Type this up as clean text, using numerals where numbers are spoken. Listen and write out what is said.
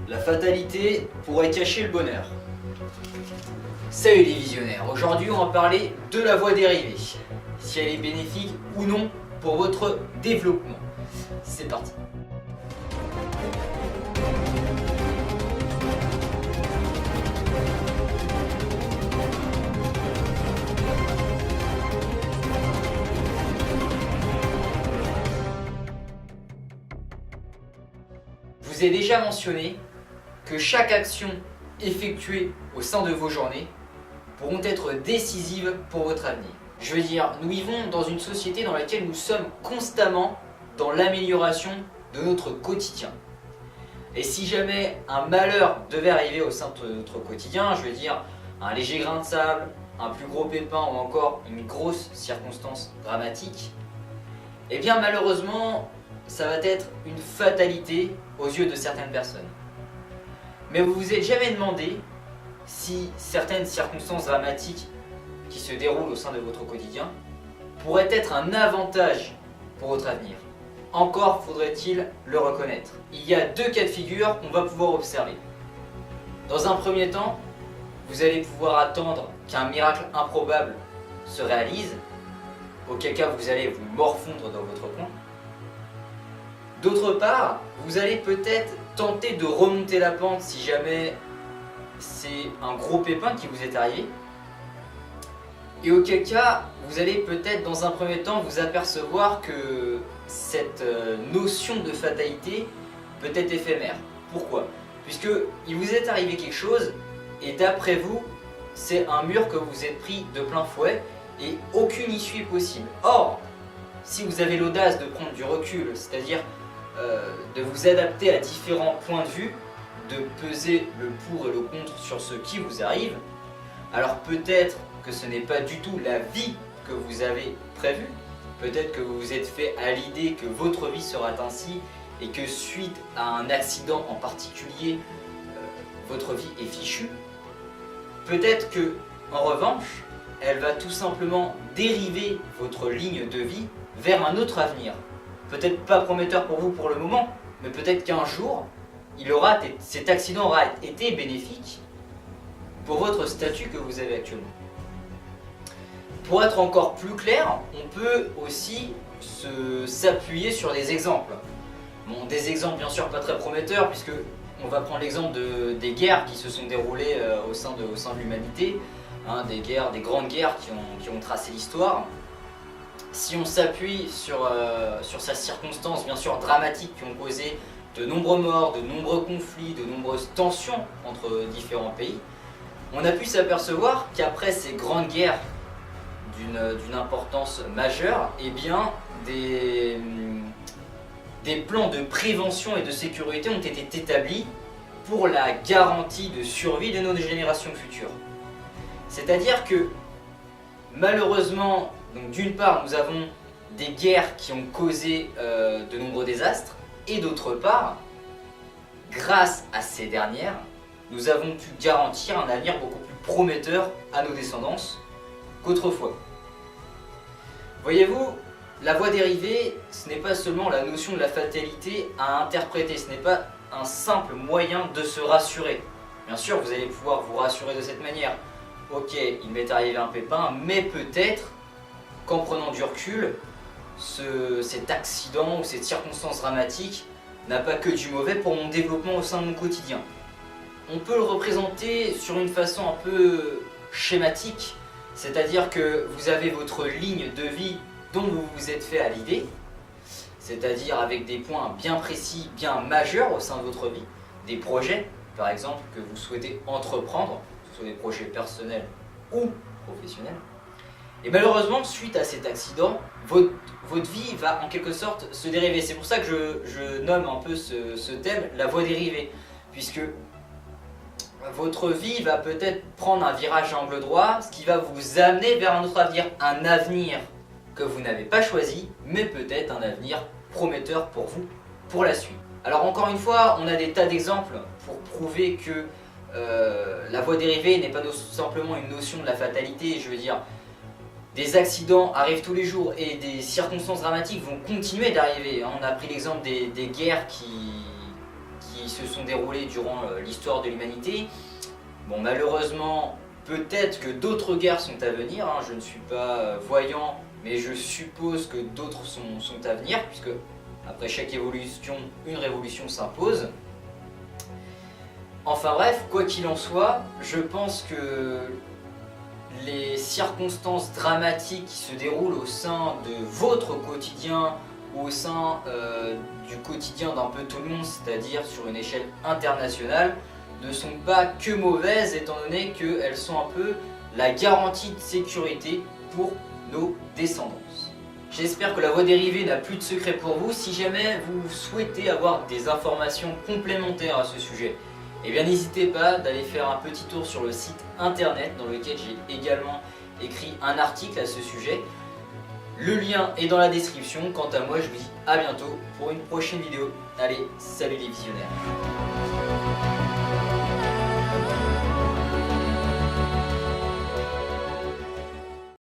La fatalité pourrait cacher le bonheur. Salut les visionnaires, aujourd'hui on va parler de la voie dérivée, si elle est bénéfique ou non pour votre développement. C'est parti. Je vous ai déjà mentionné que chaque action effectuée au sein de vos journées pourront être décisives pour votre avenir. Je veux dire, nous vivons dans une société dans laquelle nous sommes constamment dans l'amélioration de notre quotidien. Et si jamais un malheur devait arriver au sein de notre quotidien, je veux dire un léger grain de sable, un plus gros pépin ou encore une grosse circonstance dramatique, eh bien malheureusement, ça va être une fatalité aux yeux de certaines personnes. Mais vous vous êtes jamais demandé si certaines circonstances dramatiques qui se déroulent au sein de votre quotidien pourraient être un avantage pour votre avenir. Encore faudrait-il le reconnaître. Il y a deux cas de figure qu'on va pouvoir observer. Dans un premier temps, vous allez pouvoir attendre qu'un miracle improbable se réalise, auquel cas vous allez vous morfondre dans votre coin. D'autre part, vous allez peut-être tenter de remonter la pente si jamais c'est un gros pépin qui vous est arrivé. Et auquel cas, vous allez peut-être dans un premier temps vous apercevoir que cette notion de fatalité peut être éphémère. Pourquoi ? Puisque il vous est arrivé quelque chose et d'après vous, c'est un mur que vous êtes pris de plein fouet et aucune issue est possible. Or, si vous avez l'audace de prendre du recul, c'est-à-dire de vous adapter à différents points de vue, de peser le pour et le contre sur ce qui vous arrive, alors peut-être que ce n'est pas du tout la vie que vous avez prévue, peut-être que vous vous êtes fait à l'idée que votre vie sera ainsi et que suite à un accident en particulier, votre vie est fichue. Peut-être que, en revanche, elle va tout simplement dériver votre ligne de vie vers un autre avenir. Peut-être pas prometteur pour vous pour le moment, mais peut-être qu'un jour, cet accident aura été bénéfique pour votre statut que vous avez actuellement. Pour être encore plus clair, on peut aussi s'appuyer sur des exemples. Bon, des exemples bien sûr pas très prometteurs, puisque on va prendre l'exemple des guerres qui se sont déroulées au sein de l'humanité, des grandes guerres qui ont tracé l'histoire. Si on s'appuie sur ces circonstances bien sûr dramatiques qui ont causé de nombreux morts, de nombreux conflits, de nombreuses tensions entre différents pays, on a pu s'apercevoir qu'après ces grandes guerres d'une importance majeure, eh bien des plans de prévention et de sécurité ont été établis pour la garantie de survie de nos générations futures. C'est-à-dire que malheureusement, donc d'une part, nous avons des guerres qui ont causé de nombreux désastres, et d'autre part, grâce à ces dernières, nous avons pu garantir un avenir beaucoup plus prometteur à nos descendants qu'autrefois. Voyez-vous, la voie dérivée, ce n'est pas seulement la notion de la fatalité à interpréter, ce n'est pas un simple moyen de se rassurer. Bien sûr, vous allez pouvoir vous rassurer de cette manière. Ok, il m'est arrivé un pépin, mais peut-être qu'en prenant du recul, cet accident ou cette circonstance dramatique n'a pas que du mauvais pour mon développement au sein de mon quotidien. On peut le représenter sur une façon un peu schématique, c'est-à-dire que vous avez votre ligne de vie dont vous vous êtes fait à l'idée, c'est-à-dire avec des points bien précis, bien majeurs au sein de votre vie, des projets par exemple que vous souhaitez entreprendre, que ce soit des projets personnels ou professionnels. Et malheureusement, suite à cet accident, votre vie va en quelque sorte se dériver. C'est pour ça que je nomme un peu ce thème la voie dérivée, puisque votre vie va peut-être prendre un virage à angle droit, ce qui va vous amener vers un autre avenir que vous n'avez pas choisi, mais peut-être un avenir prometteur pour vous, pour la suite. Alors encore une fois, on a des tas d'exemples pour prouver que la voie dérivée n'est pas simplement une notion de la fatalité. Je veux dire, des accidents arrivent tous les jours et des circonstances dramatiques vont continuer d'arriver. On a pris l'exemple des guerres qui qui se sont déroulées durant l'histoire de l'humanité. Bon, malheureusement, peut-être que d'autres guerres sont à venir, hein. Je ne suis pas voyant, mais je suppose que d'autres sont à venir, puisque après chaque évolution, une révolution s'impose. Enfin bref, quoi qu'il en soit, je pense que les circonstances dramatiques qui se déroulent au sein de votre quotidien ou au sein du quotidien d'un peu tout le monde, c'est-à-dire sur une échelle internationale, ne sont pas que mauvaises, étant donné qu'elles sont un peu la garantie de sécurité pour nos descendants. J'espère que la voie dérivée n'a plus de secret pour vous. Si jamais vous souhaitez avoir des informations complémentaires à ce sujet, eh bien n'hésitez pas d'aller faire un petit tour sur le site internet dans lequel j'ai également écrit un article à ce sujet. Le lien est dans la description. Quant à moi, je vous dis à bientôt pour une prochaine vidéo. Allez, salut les visionnaires!